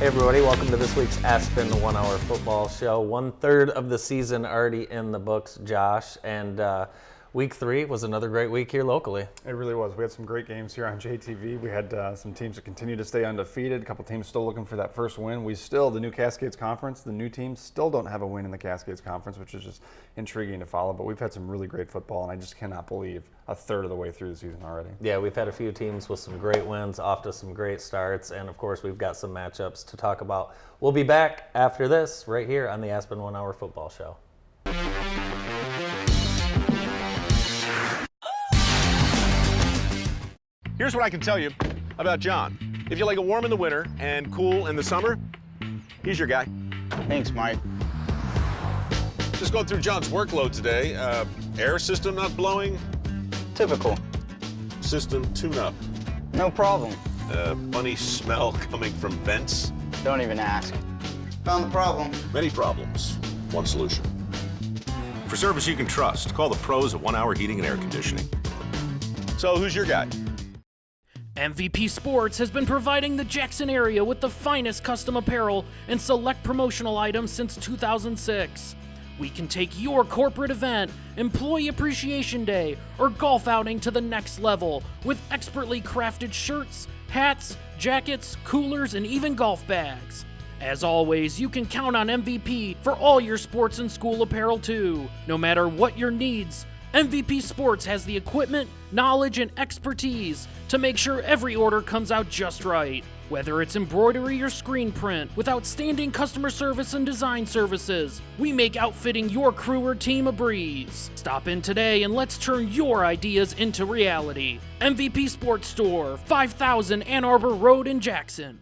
Hey everybody, welcome to this week's Aspen 1 Hour Football Show. 1/3 of the season already in the books, Josh, and week 3 was another great week here locally. It really was. We had some great games here on JTV. We had some teams that continue to stay undefeated, a couple teams still looking for that first win. The new Cascades Conference, the new teams still don't have a win in the Cascades Conference, which is just intriguing to follow, but we've had some really great football, and I just cannot believe a third of the way through the season already. Yeah, we've had a few teams with some great wins, off to some great starts, and of course we've got some matchups to talk about. We'll be back after this right here on the Aspen 1 Hour Football Show. Here's what I can tell you about John. If you like it warm in the winter and cool in the summer, he's your guy. Thanks, Mike. Just going through John's workload today. Air system not blowing. Typical. System tune-up. No problem. Funny smell coming from vents. Don't even ask. Found the problem. Many problems, one solution. For service you can trust, call the pros at 1 Hour Heating and Air Conditioning. So who's your guy? MVP Sports has been providing the Jackson area with the finest custom apparel and select promotional items since 2006. We can take your corporate event, Employee Appreciation Day, or golf outing to the next level with expertly crafted shirts, hats, jackets, coolers, and even golf bags. As always, you can count on MVP for all your sports and school apparel too. No matter what your needs, MVP Sports has the equipment, knowledge, and expertise to make sure every order comes out just right. Whether it's embroidery or screen print, with outstanding customer service and design services, we make outfitting your crew or team a breeze. Stop in today and let's turn your ideas into reality. MVP Sports Store, 5000 Ann Arbor Road in Jackson.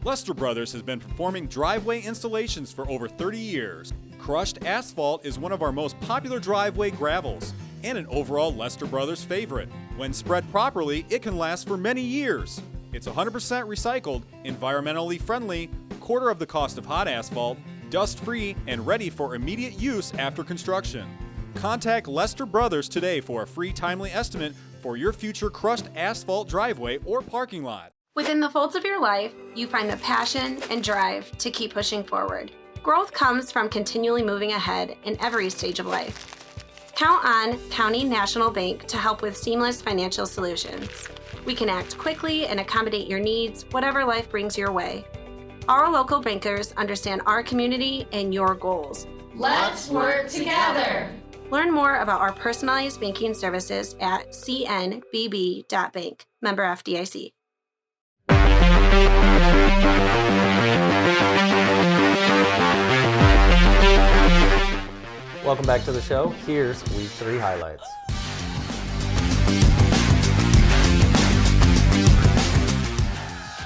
Lester Brothers has been performing driveway installations for over 30 years. Crushed asphalt is one of our most popular driveway gravels and an overall Lester Brothers favorite. When spread properly, it can last for many years. It's 100% recycled, environmentally friendly, quarter of the cost of hot asphalt, dust-free, and ready for immediate use after construction. Contact Lester Brothers today for a free timely estimate for your future crushed asphalt driveway or parking lot. Within the folds of your life, you find the passion and drive to keep pushing forward. Growth comes from continually moving ahead in every stage of life. Count on County National Bank to help with seamless financial solutions. We can act quickly and accommodate your needs, whatever life brings your way. Our local bankers understand our community and your goals. Let's work together. Learn more about our personalized banking services at cnbb.bank. Member FDIC. Welcome back to the show. Here's week 3 highlights.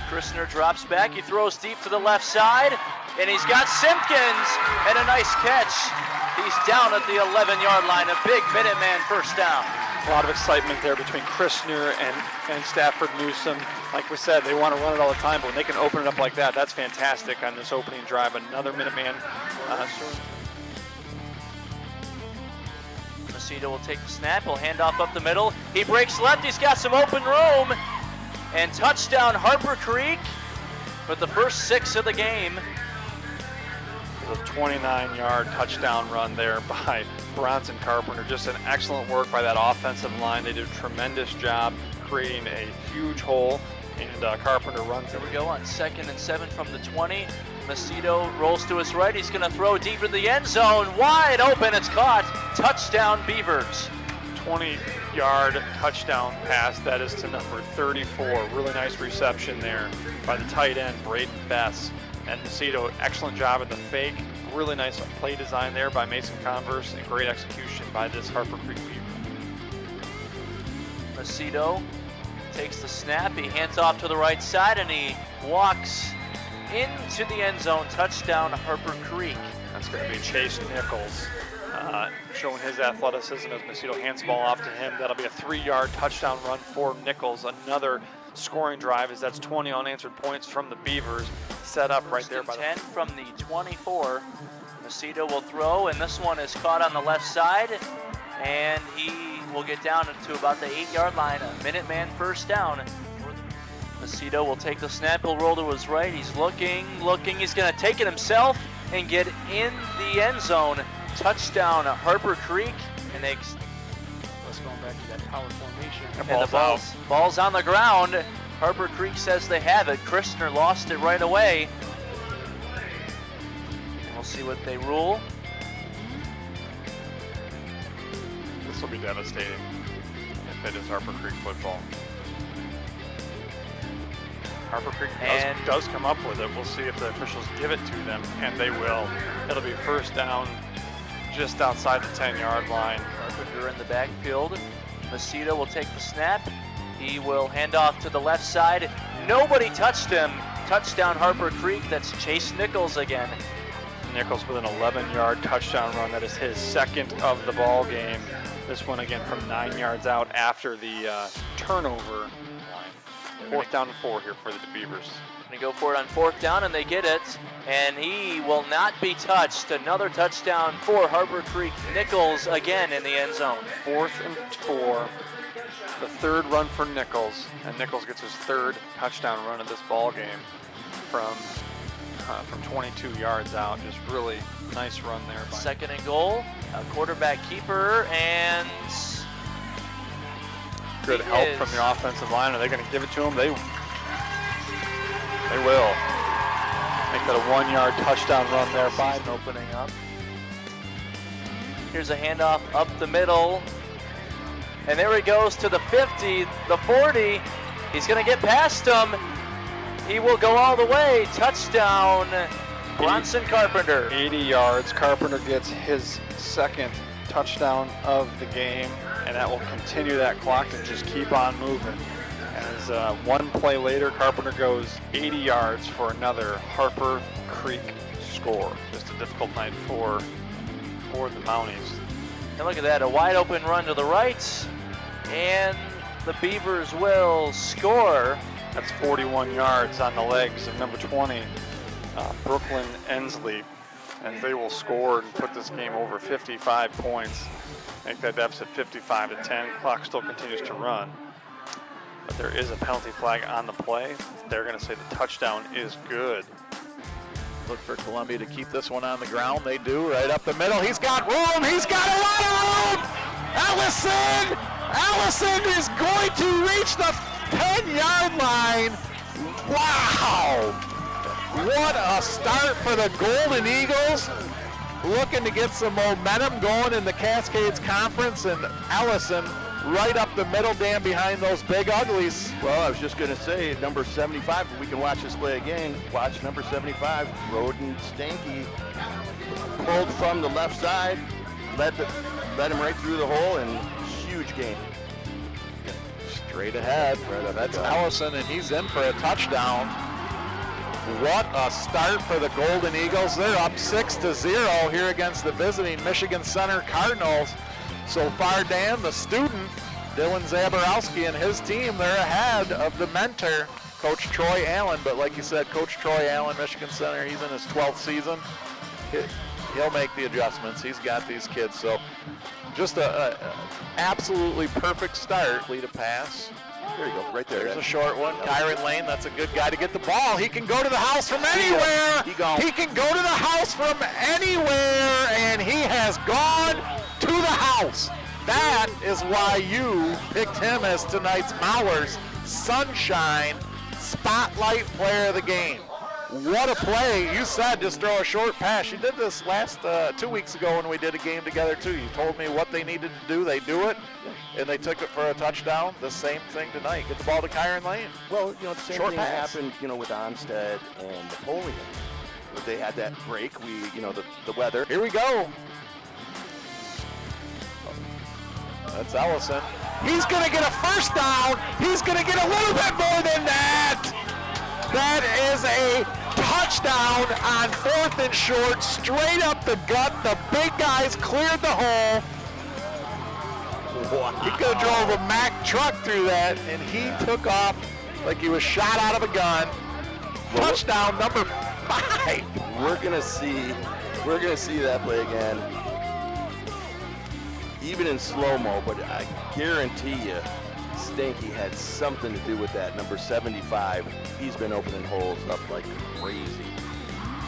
Christner drops back, he throws deep to the left side, and he's got Simpkins, and a nice catch. He's down at the 11-yard line, a big Minuteman first down. A lot of excitement there between Christner and Stafford Newsom. Like we said, they want to run it all the time, but when they can open it up like that, that's fantastic on this opening drive. Another Minuteman. Macedo will take the snap, he'll hand off up the middle. He breaks left, he's got some open room. And touchdown Harper Creek with the first 6 of the game. A 29-yard touchdown run there by Bronson Carpenter. Just an excellent work by that offensive line. They did a tremendous job creating a huge hole, and Carpenter runs. There we go on 2nd and 7 from the 20. Macedo rolls to his right. He's going to throw deep in the end zone. Wide open. It's caught. Touchdown Beavers. 20-yard touchdown pass. That is to number 34. Really nice reception there by the tight end, Braden Bess. And Macedo, excellent job at the fake. Really nice play design there by Mason Converse, and great execution by this Harper Creek Beaver. Macedo takes the snap. He hands off to the right side, and he walks into the end zone. Touchdown Harper Creek. That's going to be Chase Nichols, showing his athleticism as Macedo hands the ball off to him. That'll be a 3-yard touchdown run for Nichols. Another scoring drive, as that's 20 unanswered points from the Beavers, set up right there by 10 from the 24. Macedo will throw, and this one is caught on the left side, and he will get down to about the 8-yard line. A Minuteman first down. Macedo will take the snap. He'll roll to his right. He's looking. He's going to take it himself and get in the end zone. Touchdown, Harper Creek. And let's go back to that power formation. And the ball's on the ground. Harper Creek says they have it. Christner lost it right away. We'll see what they rule. This will be devastating if it is Harper Creek football. Harper Creek does come up with it. We'll see if the officials give it to them, and they will. It'll be first down just outside the 10-yard line. Carpenter in the backfield. Macedo will take the snap. He will hand off to the left side. Nobody touched him. Touchdown Harper Creek. That's Chase Nichols again. Nichols with an 11-yard touchdown run. That is his second of the ball game. This one again from 9 yards out after the turnover line. 4th down and 4 here for the Beavers. Going to go for it on 4th down, and they get it. And he will not be touched. Another touchdown for Harper Creek. Nichols again in the end zone. 4th and 4. The third run for Nichols, and Nichols gets his third touchdown run of this ball game from 22 yards out. Just really nice run there. Second and goal, a quarterback keeper, and good help from the offensive line. Are they going to give it to him? They will. Make that a 1-yard touchdown run there by opening up. Here's a handoff up the middle. And there he goes to the 50, the 40. He's going to get past him. He will go all the way. Touchdown, Bronson Carpenter. 80 yards. Carpenter gets his second touchdown of the game, and that will continue that clock and just keep on moving. As one play later, Carpenter goes 80 yards for another Harper Creek score. Just a difficult night for the Mounties. And look at that, a wide open run to the right, and the Beavers will score. That's 41 yards on the legs of number 20, Brooklyn Ensley, and they will score and put this game over 55 points. Make that deficit 55-10. Clock still continues to run, but there is a penalty flag on the play. They're going to say the touchdown is good. Look for Columbia to keep this one on the ground. They do, right up the middle. He's got room. He's got a lot of room. Allison is going to reach the 10-yard line. Wow. What a start for the Golden Eagles. Looking to get some momentum going in the Cascades Conference, and Allison right up the middle, Dan, behind those big uglies. Well, I was just going to say, number 75, if we can watch this play again, watch number 75, Roden Stanky, pulled from the left side, led him right through the hole, and huge gain. Straight ahead. That's Allison, and he's in for a touchdown. What a start for the Golden Eagles. They're up 6-0 here against the visiting Michigan Center Cardinals. So far, Dan, the student, Dylan Zaborowski, and his team, they're ahead of the mentor, Coach Troy Allen. But like you said, Coach Troy Allen, Michigan Center, he's in his 12th season. He'll make the adjustments. He's got these kids. So just a absolutely perfect start. Lead a pass. There you go, right there. There's a short one. Kyron Lane, that's a good guy to get the ball. He can go to the house from anywhere. He can go to the house from anywhere, and he has gone to the house. That is why you picked him as tonight's Maulers Sunshine Spotlight Player of the Game. What a play. You said just throw a short pass. You did this last 2 weeks ago when we did a game together too. You told me what they needed to do. They do it, and they took it for a touchdown. The same thing tonight. Get the ball to Kyron Lane. Well, the same short thing pass. happened, with Onstead and Napoleon. They had that break. The weather. Here we go. That's Ellison. He's going to get a first down. He's going to get a little bit more than that. That is a touchdown on 4th and short, straight up the gut. The big guys cleared the hole. Wow. He could have drove a Mack truck through that, and he took off like he was shot out of a gun. Touchdown number 5. We're gonna see that play again, even in slow-mo. But I guarantee you, Stanky had something to do with that. Number 75, he's been opening holes up like crazy.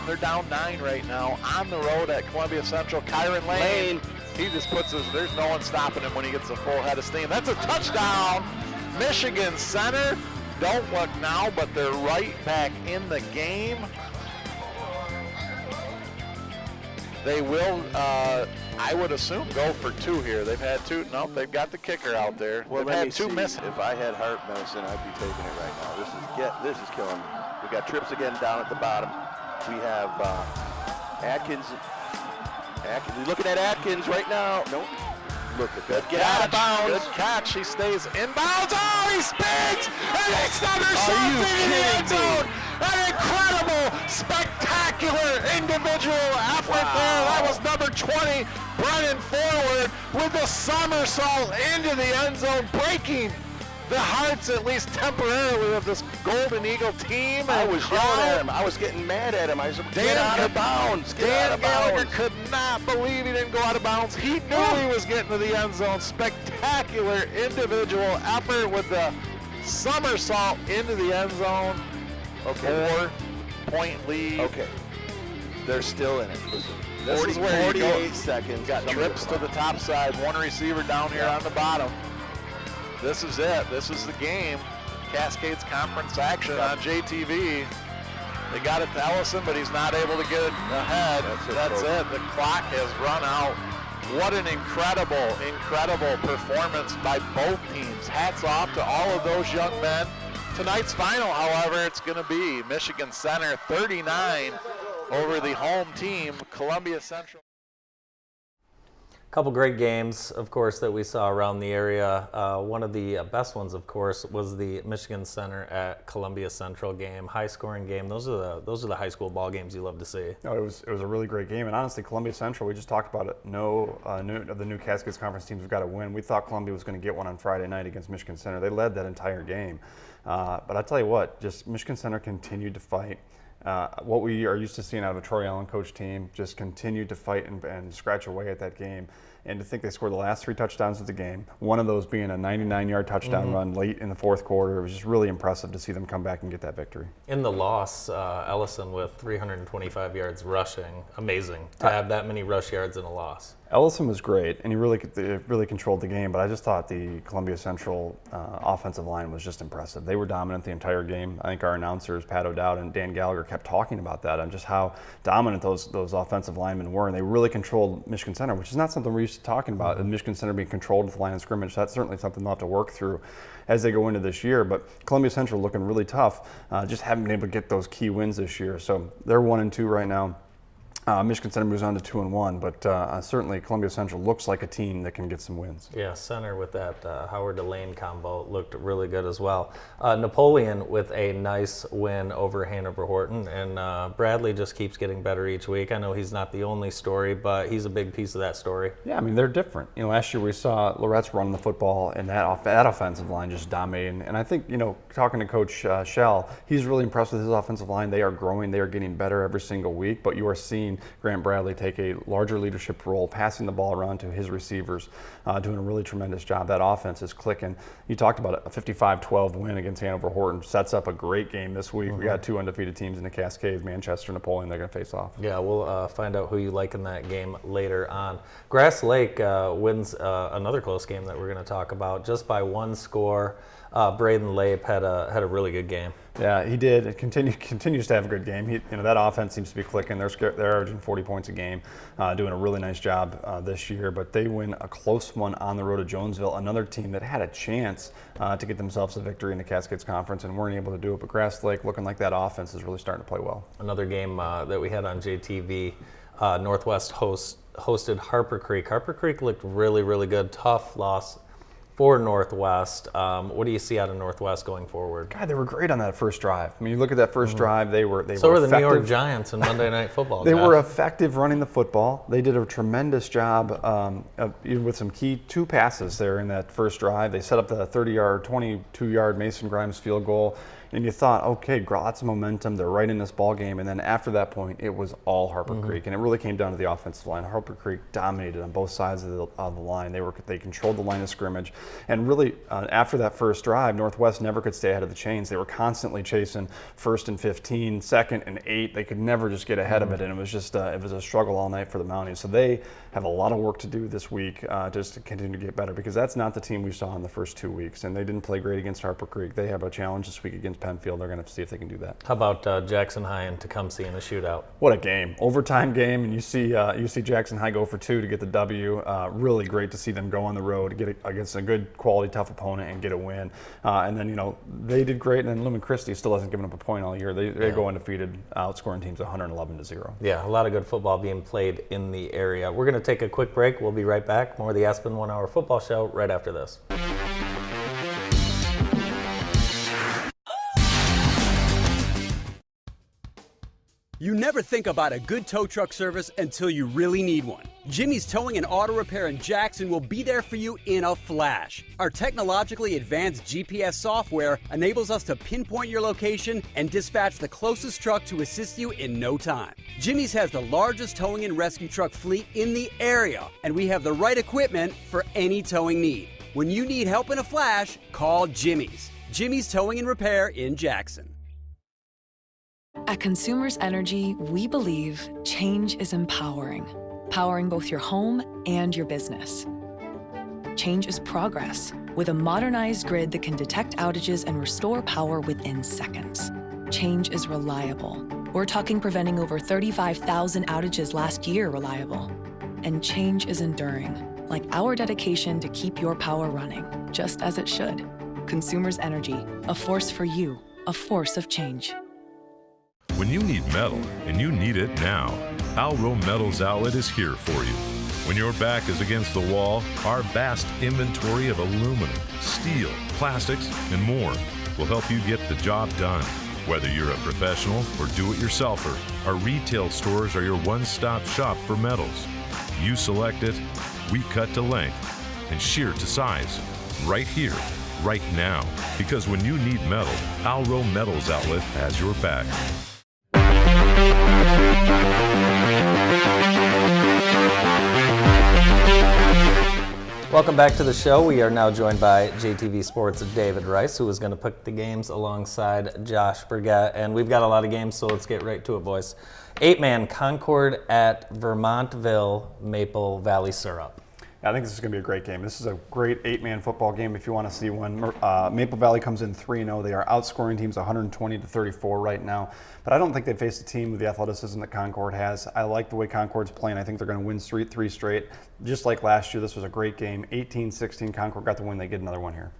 They're down 9 right now on the road at Columbia Central. Kyron Lane. He just puts there's no one stopping him when he gets a full head of steam. That's a touchdown. Michigan Center. Don't look now, but they're right back in the game. They will, I would assume, go for 2 here. They've had 2. Nope, they've got the kicker out there. Well, they've had 2 misses. If I had heart medicine, I'd be taking it right now. This is killing me. We got trips again down at the bottom. We have Atkins. You're looking at Atkins right now. Nope. Look at that. Get out of bounds. Good catch. He stays inbounds. Oh, he spins! And he somersaults into the end zone. An incredible, spectacular individual effort there. That was number 20, Brennan Forward, with the somersault into the end zone, breaking the hearts, at least temporarily, of this Golden Eagle team. I was yelling at him. I was getting mad at him. I said, get out of bounds. Dan Gallagher could not believe he didn't go out of bounds. He knew he was getting to the end zone. Spectacular individual effort with the somersault into the end zone. Okay. 4-point lead. Okay. They're still in it. Listen, this is 48 seconds. Got trips to the top side. One receiver down here on the bottom. This is it. This is the game. Cascades Conference action on JTV. They got it to Ellison, but he's not able to get it ahead. That's it. The clock has run out. What an incredible performance by both teams. Hats off to all of those young men. Tonight's final, however, it's going to be Michigan Center 39 over the home team, Columbia Central. Couple great games, of course, that we saw around the area. One of the best ones, of course, was the Michigan Center at Columbia Central game. High-scoring game. Those are the high school ball games you love to see. No, it was a really great game, and honestly, Columbia Central. We just talked about it. No of the new Cascades Conference teams have got to win. We thought Columbia was going to get one on Friday night against Michigan Center. They led that entire game, but I tell you what, just Michigan Center continued to fight. What we are used to seeing out of a Troy Allen coach team, just continued to fight and scratch away at that game. And to think they scored the last 3 touchdowns of the game, one of those being a 99-yard touchdown run late in the fourth quarter. It was just really impressive to see them come back and get that victory. In the loss, Ellison with 325 yards rushing. Amazing to have that many rush yards in a loss. Ellison was great, and he really controlled the game, but I just thought the Columbia Central offensive line was just impressive. They were dominant the entire game. I think our announcers, Pat O'Dowd and Dan Gallagher, kept talking about that and just how dominant those offensive linemen were, and they really controlled Michigan Center, which is not something we're used to talking about. Michigan Center being controlled with the line of scrimmage, that's certainly something they'll have to work through as they go into this year. But Columbia Central looking really tough, just haven't been able to get those key wins this year. So they're 1-2 right now. Michigan Center moves on to 2-1, but certainly Columbia Central looks like a team that can get some wins. Yeah, Center with that Howard Delane combo looked really good as well. Napoleon with a nice win over Hanover Horton, and Bradley just keeps getting better each week. I know he's not the only story, but he's a big piece of that story. Yeah, I mean, they're different. Last year we saw Loretz run the football, and that offensive line just dominating. And I think, talking to Coach Shell, he's really impressed with his offensive line. They are growing. They are getting better every single week, but you are seeing Grant Bradley take a larger leadership role, passing the ball around to his receivers, doing a really tremendous job. That offense is clicking. You talked about it, a 55-12 win against Hanover Horton sets up a great game this week. We got 2 undefeated teams in the Cascades, Manchester and Napoleon. They're going to face off. Yeah, we'll find out who you like in that game later on. Grass Lake wins another close game that we're going to talk about just by 1 score. Braden Lape had a really good game. Yeah, he did. It continues to have a good game. That offense seems to be clicking. They're averaging 40 points a game, doing a really nice job this year. But they win a close one on the road to Jonesville, another team that had a chance to get themselves a victory in the Cascades Conference and weren't able to do it. But Grass Lake looking like that offense is really starting to play well. Another game that we had on JTV, Northwest hosted Harper Creek. Harper Creek looked really, really good. Tough loss for Northwest. What do you see out of Northwest going forward? God, they were great on that first drive. I mean, you look at that first drive, they were So were the effective. New York Giants in Monday Night Football. They were effective running the football. They did a tremendous job with some key 2 passes there in that first drive. They set up the 30-yard, 22-yard Mason Grimes field goal. and you thought, okay, lots of momentum, they're right in this ball game, and then after that point, it was all Harper Creek, and it really came down to the offensive line. Harper Creek dominated on both sides of the line. They controlled the line of scrimmage, and really after that first drive, Northwest never could stay ahead of the chains. They were constantly chasing 1st and 15, 2nd and 8. They could never just get ahead of it, and it was just it was a struggle all night for the Mounties. So they have a lot of work to do this week just to continue to get better, because that's not the team we saw in the first 2 weeks, and they didn't play great against Harper Creek. They have a challenge this week against Penfield. They're going to have to see if they can do that. How about Jackson High and Tecumseh in a shootout? What a game. Overtime game, and you see Jackson High go for 2 to get the W. Really great to see them go on the road, get it against a good quality, tough opponent and get a win. And then, they did great, and then Lumen Christi still hasn't given up a point all year. They go undefeated, outscoring teams 111-0. Yeah, a lot of good football being played in the area. We're going to take a quick break. We'll be right back. More of the Aspen 1 Hour Football Show right after this. You never think about a good tow truck service until you really need one. Jimmy's Towing and Auto Repair in Jackson will be there for you in a flash. Our technologically advanced GPS software enables us to pinpoint your location and dispatch the closest truck to assist you in no time. Jimmy's has the largest towing and rescue truck fleet in the area, and we have the right equipment for any towing need. When you need help in a flash, call Jimmy's. Jimmy's Towing and Repair in Jackson. At Consumers Energy, we believe change is empowering, powering both your home and your business. Change is progress, with a modernized grid that can detect outages and restore power within seconds. Change is reliable. We're talking preventing over 35,000 outages last year reliable. And change is enduring, like our dedication to keep your power running, just as it should. Consumers Energy, a force for you, a force of change. When you need metal, and you need it now, Alro Metals Outlet is here for you. When your back is against the wall, our vast inventory of aluminum, steel, plastics, and more will help you get the job done. Whether you're a professional or do-it-yourselfer, our retail stores are your one-stop shop for metals. You select it, we cut to length, and shear to size, right here, right now. Because when you need metal, Alro Metals Outlet has your back. Welcome back to the show. We are now joined by JTV Sports' David Rice, who is going to pick the games alongside Josh Burgett. And we've got a lot of games, so let's get right to it, boys. 8-man Concord at Vermontville Maple Valley Syrup. I think this is going to be a great game. This is a great 8-man football game if you want to see one. Maple Valley comes in 3-0. They are outscoring teams 120-34 right now. But I don't think they faced a team with the athleticism that Concord has. I like the way Concord's playing. I think they're going to win three straight. Just like last year, this was a great game. 18-16, Concord got the win. They get another one here.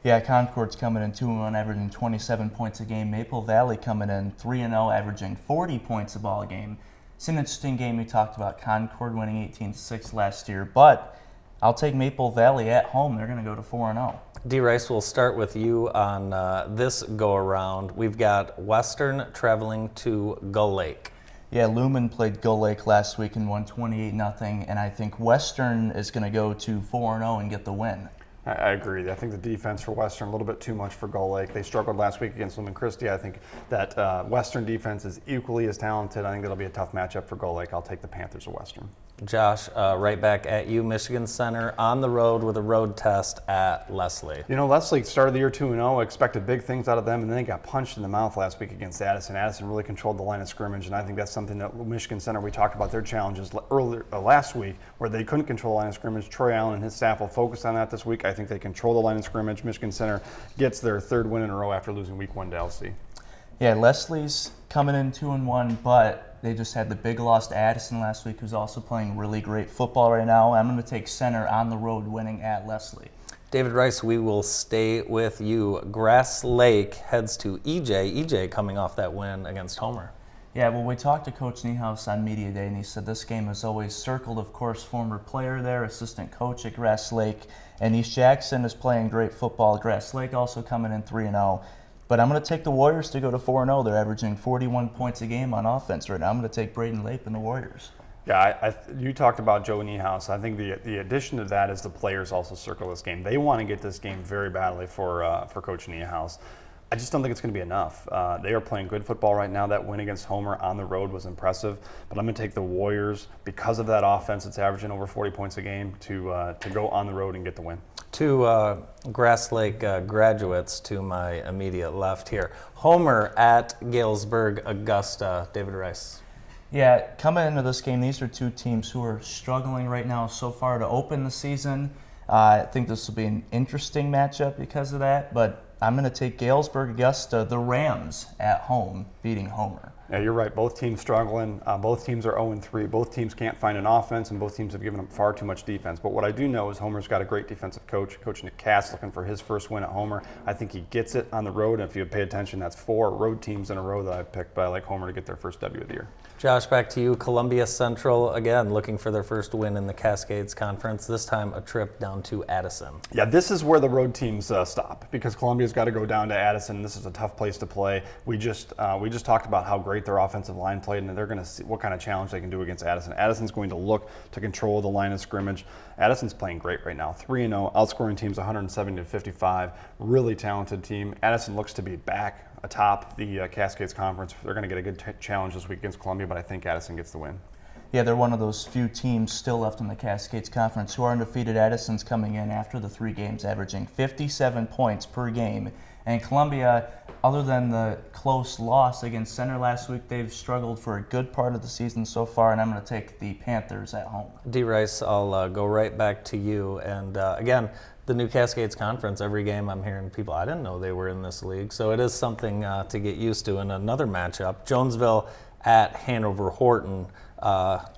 Yeah, Concord's coming in 2-1, averaging 27 points a game. Maple Valley coming in 3-0, averaging 40 points a ball game. It's an interesting game. We talked about Concord winning 18-6 last year, but I'll take Maple Valley at home. They're going to go to 4-0. D. Rice, we'll start with you on this go-around. We've got Western traveling to Gull Lake. Yeah, Lumen played Gull Lake last week and won 28-0, and I think Western is going to go to 4-0 and get the win. I agree. I think the defense for Western a little bit too much for Gull Lake. They struggled last week against Lumen Christi. I think that Western defense is equally as talented. I think that'll be a tough matchup for Gull Lake. I'll take the Panthers of Western. Josh, right back at you. Michigan Center on the road with a road test at Leslie. You know, Leslie started the year 2-0. Expected big things out of them, and then they got punched in the mouth last week against Addison. Addison really controlled the line of scrimmage, and I think that's something that Michigan Center, we talked about their challenges earlier last week, where they couldn't control the line of scrimmage. Troy Allen and his staff will focus on that this week. I think they control the line of scrimmage. Michigan Center gets their third win in a row after losing week 1 to LC. Yeah, Leslie's coming in 2-1, but they just had the big loss to Addison last week, who's also playing really great football right now. I'm going to take Center on the road, winning at Leslie. David Rice, we will stay with you. Grass Lake heads to EJ. EJ coming off that win against Homer. Yeah, well, we talked to Coach Niehaus on Media Day, and he said this game is always circled, of course, former player there, assistant coach at Grass Lake, and East Jackson is playing great football. Grass Lake also coming in 3-0. But I'm going to take the Warriors to go to 4-0. They're averaging 41 points a game on offense right now. I'm going to take Braden Lape and the Warriors. Yeah, you talked about Joe Niehaus. I think the addition to that is the players also circle this game. They want to get this game very badly for Coach Niehaus. I just don't think it's going to be enough. They are playing good football right now. That win against Homer on the road was impressive, but I'm going to take the Warriors because of that offense that's averaging over 40 points a game to go on the road and get the win. Two Grass Lake graduates to my immediate left here. Homer at Galesburg, Augusta. David Rice. Yeah, coming into this game, these are two teams who are struggling right now so far to open the season. I think this will be an interesting matchup because of that, but I'm going to take Galesburg, Augusta, the Rams at home, beating Homer. Yeah, you're right. Both teams struggling. Both teams are 0-3. Both teams can't find an offense, and both teams have given up far too much defense. But what I do know is Homer's got a great defensive coach. Coach Nick Cass looking for his first win at Homer. I think he gets it on the road. And if you pay attention, that's 4 road teams in a row that I've picked. But I like Homer to get their first W of the year. Josh, back to you. Columbia Central, again, looking for their first win in the Cascades Conference, this time a trip down to Addison. Yeah, this is where the road teams stop because Columbia's got to go down to Addison. This is a tough place to play. We just talked about how great their offensive line played, and they're going to see what kind of challenge they can do against Addison. Addison's going to look to control the line of scrimmage. Addison's playing great right now, 3-0, outscoring teams 170-55. Really talented team. Addison looks to be back atop the Cascades Conference. They're going to get a good challenge this week against Columbia, but I think Addison gets the win. Yeah, they're one of those few teams still left in the Cascades Conference who are undefeated. Addison's coming in after the 3 games, averaging 57 points per game. And Columbia, other than the close loss against Center last week, they've struggled for a good part of the season so far, and I'm going to take the Panthers at home. D. Rice, I'll go right back to you. And again, the new Cascades Conference, every game I'm hearing people, I didn't know they were in this league. So it is something to get used to. And another matchup, Jonesville at Hanover Horton.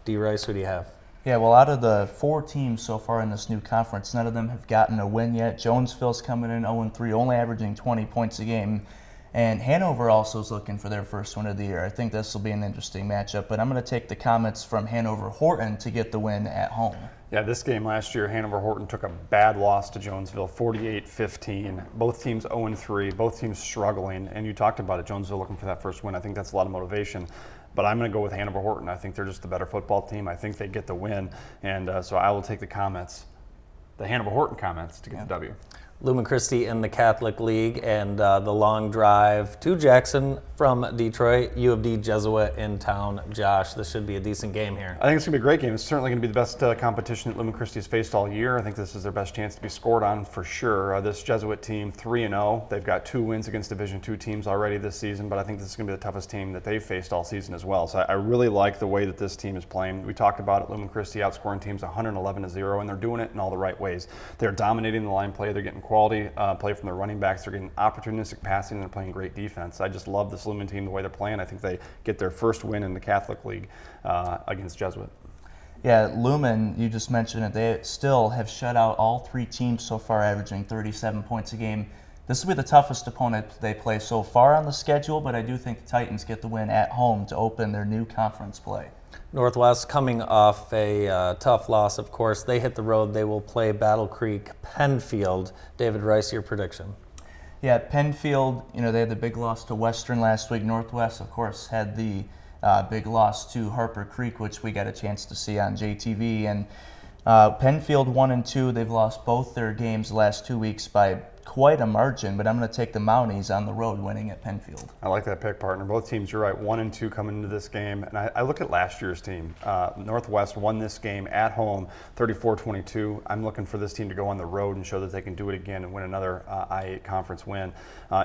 D. Rice, who do you have? Yeah, well, out of the 4 teams so far in this new conference, none of them have gotten a win yet. Jonesville's coming in 0-3, only averaging 20 points a game. And Hanover also is looking for their first win of the year. I think this will be an interesting matchup, but I'm going to take the Comets from Hanover Horton to get the win at home. Yeah, this game last year, Hanover Horton took a bad loss to Jonesville, 48-15. Both teams 0-3, both teams struggling, and you talked about it, Jonesville looking for that first win. I think that's a lot of motivation. But I'm going to go with Hanover Horton. I think they're just the better football team. I think they get the win, and so I will take the Comets, the Hanover Horton Comets, to get the W. Lumen Christi in the Catholic League, and the long drive to Jackson from Detroit. U of D Jesuit in town. Josh, this should be a decent game here. I think it's going to be a great game. It's certainly going to be the best competition that Lumen Christi has faced all year. I think this is their best chance to be scored on for sure. This Jesuit team, 3-0. They've got 2 wins against Division II teams already this season, but I think this is going to be the toughest team that they've faced all season as well. So I really like the way that this team is playing. We talked about it, Lumen Christi outscoring teams 111-0, and they're doing it in all the right ways. They're dominating the line play. They're getting quality play from their running backs. They're getting opportunistic passing, and they're playing great defense. I just love this Lumen team, the way they're playing. I think they get their first win in the Catholic League against Jesuit. Yeah, Lumen, you just mentioned it, they still have shut out all 3 teams so far, averaging 37 points a game. This will be the toughest opponent they play so far on the schedule, but I do think the Titans get the win at home to open their new conference play. Northwest coming off a tough loss, of course. They hit the road. They will play Battle Creek Penfield. David Rice, your prediction? Yeah, Penfield, they had the big loss to Western last week. Northwest, of course, had the big loss to Harper Creek, which we got a chance to see on JTV. And Penfield 1-2. They've lost both their games the last 2 weeks by quite a margin, but I'm going to take the Mounties on the road winning at Penfield. I like that pick, partner. Both teams, you're right, 1-2 coming into this game. And I look at last year's team. Northwest won this game at home, 34-22. I'm looking for this team to go on the road and show that they can do it again and win another I-8 conference win.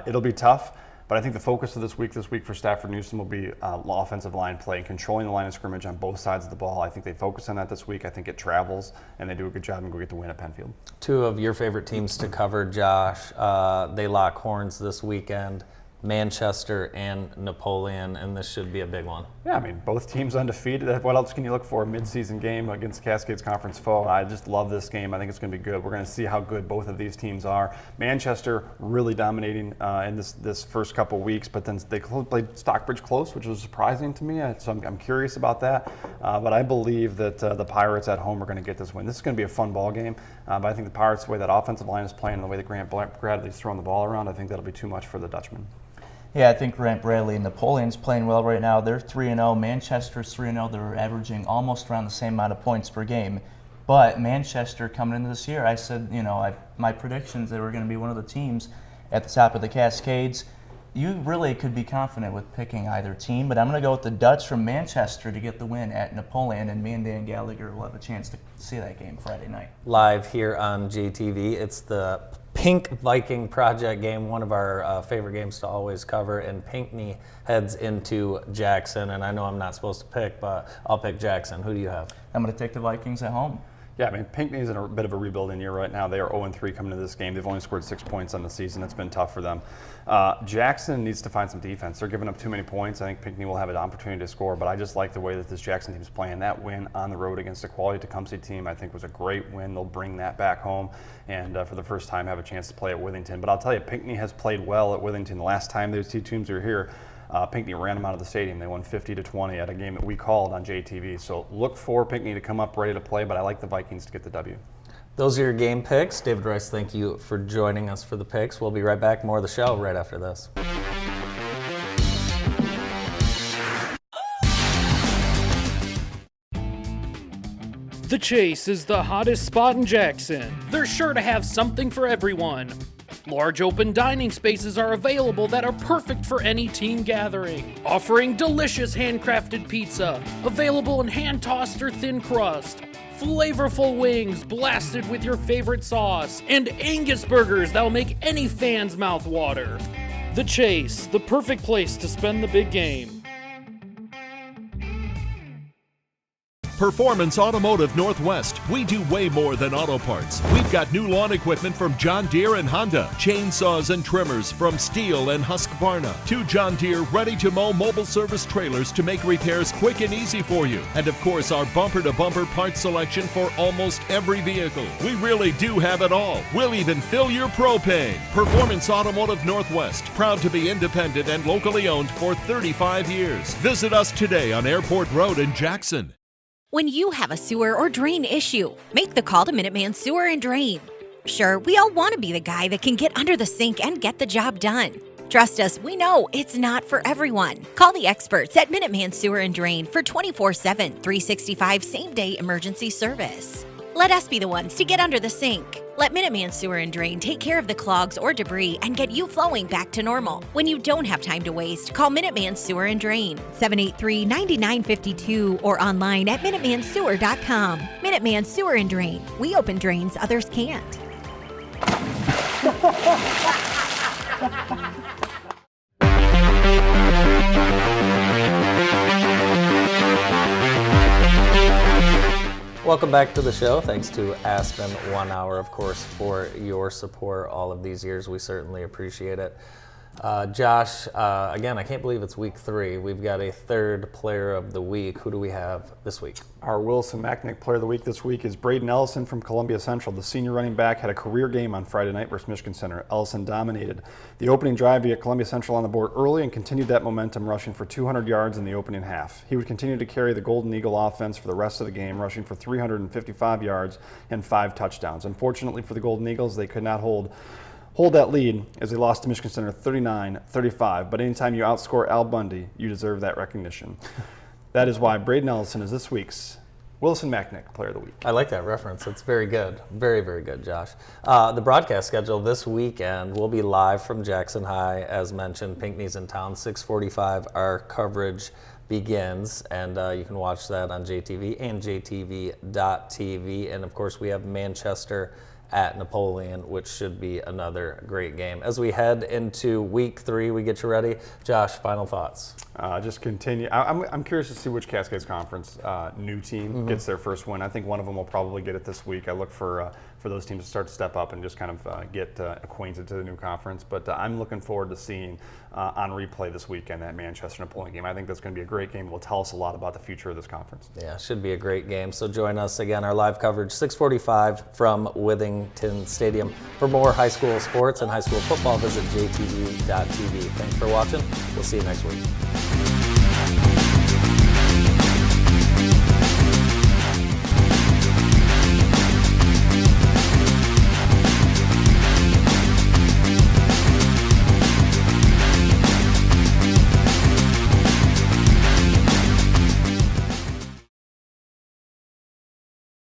It'll be tough. But I think the focus of this week for Stafford Newsom will be offensive line play and controlling the line of scrimmage on both sides of the ball. I think they focus on that this week. I think it travels, and they do a good job and go get the win at Penfield. 2 of your favorite teams to cover, Josh. They lock horns this weekend. Manchester and Napoleon, and this should be a big one. Yeah, I mean, both teams undefeated. What else can you look for? A midseason game against Cascades Conference foe. I just love this game. I think it's going to be good. We're going to see how good both of these teams are. Manchester really dominating in this first couple weeks, but then they played Stockbridge close, which was surprising to me. So I'm curious about that. But I believe that the Pirates at home are going to get this win. This is going to be a fun ball game, but I think the Pirates, the way that offensive line is playing and the way that Grant Bradley's throwing the ball around, I think that'll be too much for the Dutchman. Yeah, I think Grant Bradley and Napoleon's playing well right now. They're 3-0. Manchester's 3-0. They're averaging almost around the same amount of points per game. But Manchester coming into this year, I said, my predictions, they were going to be one of the teams. at the top of the Cascades. You really could be confident with picking either team, but I'm going to go with the Dutch from Manchester to get the win at Napoleon, and me and Dan Gallagher will have a chance to see that game Friday night. Live here on JTV. It's the Pink Viking Project game, one of our favorite games to always cover, and Pinckney heads into Jackson, and I know I'm not supposed to pick, but I'll pick Jackson. Who do you have? I'm going to take the Vikings at home. Yeah, I mean, Pinckney's in a bit of a rebuilding year right now. They are 0-3 coming into this game. They've only scored 6 points on the season. It's been tough for them. Jackson needs to find some defense. They're giving up too many points. I think Pinckney will have an opportunity to score, but I just like the way that this Jackson team is playing. That win on the road against a quality Tecumseh team, I think, was a great win. They'll bring that back home and for the first time have a chance to play at Withington. But I'll tell you, Pinckney has played well at Withington. The last time those two teams were here, Pinckney ran them out of the stadium. They won 50-20 at a game that we called on JTV. So look for Pinckney to come up ready to play, but I like the Vikings to get the W. Those are your game picks. David Rice, thank you for joining us for the picks. We'll be right back. More of the show right after this. The Chase is the hottest spot in Jackson. They're sure to have something for everyone. Large open dining spaces are available that are perfect for any team gathering, offering delicious handcrafted pizza, available in hand-tossed or thin crust, flavorful wings blasted with your favorite sauce, and Angus burgers that'll make any fan's mouth water. The Chase, the perfect place to spend the big game. Performance Automotive Northwest. We do way more than auto parts. We've got new lawn equipment from John Deere and Honda, chainsaws and trimmers from Steel and Husqvarna, 2 John Deere ready-to-mow mobile service trailers to make repairs quick and easy for you, and of course our bumper-to-bumper parts selection for almost every vehicle. We really do have it all. We'll even fill your propane. Performance Automotive Northwest, proud to be independent and locally owned for 35 years. Visit us today on Airport Road in Jackson. When you have a sewer or drain issue, make the call to Minuteman Sewer and Drain. Sure, we all want to be the guy that can get under the sink and get the job done. Trust us, we know it's not for everyone. Call the experts at Minuteman Sewer and Drain for 24/7, 365 same-day emergency service. Let us be the ones to get under the sink. Let Minuteman Sewer and Drain take care of the clogs or debris and get you flowing back to normal. When you don't have time to waste, call Minuteman Sewer and Drain, 783-9952, or online at MinutemanSewer.com. Minuteman Sewer and Drain. We open drains others can't. Welcome back to the show. Thanks to Aspen 1 Hour, of course, for your support all of these years. We certainly appreciate it. Josh, again, I can't believe it's week 3. We've got a third player of the week. Who do we have this week? Our Wilson Macknick player of the week this week is Braden Ellison from Columbia Central. The senior running back had a career game on Friday night versus Michigan Center. Ellison dominated the opening drive via Columbia Central on the board early and continued that momentum, rushing for 200 yards in the opening half. He would continue to carry the Golden Eagle offense for the rest of the game, rushing for 355 yards and 5 touchdowns. Unfortunately for the Golden Eagles, they could not hold that lead as they lost to Michigan Center 39-35. But anytime you outscore Al Bundy, you deserve that recognition. That is why Braden Ellison is this week's Wilson Macknick Player of the Week. I like that reference. It's very good. Very, very good, Josh. The broadcast schedule this weekend will be live from Jackson High. As mentioned, Pinckney's in town. 6:45, our coverage begins, and you can watch that on JTV and JTV.tv. And, of course, we have Manchester at Napoleon, which should be another great game. As we head into week 3, we get you ready. Josh, final thoughts. Just continue. I'm curious to see which Cascades Conference new team gets their first win. I think one of them will probably get it this week. I look for those teams to start to step up and just kind of get acquainted to the new conference. But I'm looking forward to seeing on replay this weekend that Manchester-Napoleon game. I think that's going to be a great game. It will tell us a lot about the future of this conference. Yeah, should be a great game. So join us again, our live coverage, 6:45 from Withington Stadium. For more high school sports and high school football, visit jtv.tv. Thanks for watching. We'll see you next week.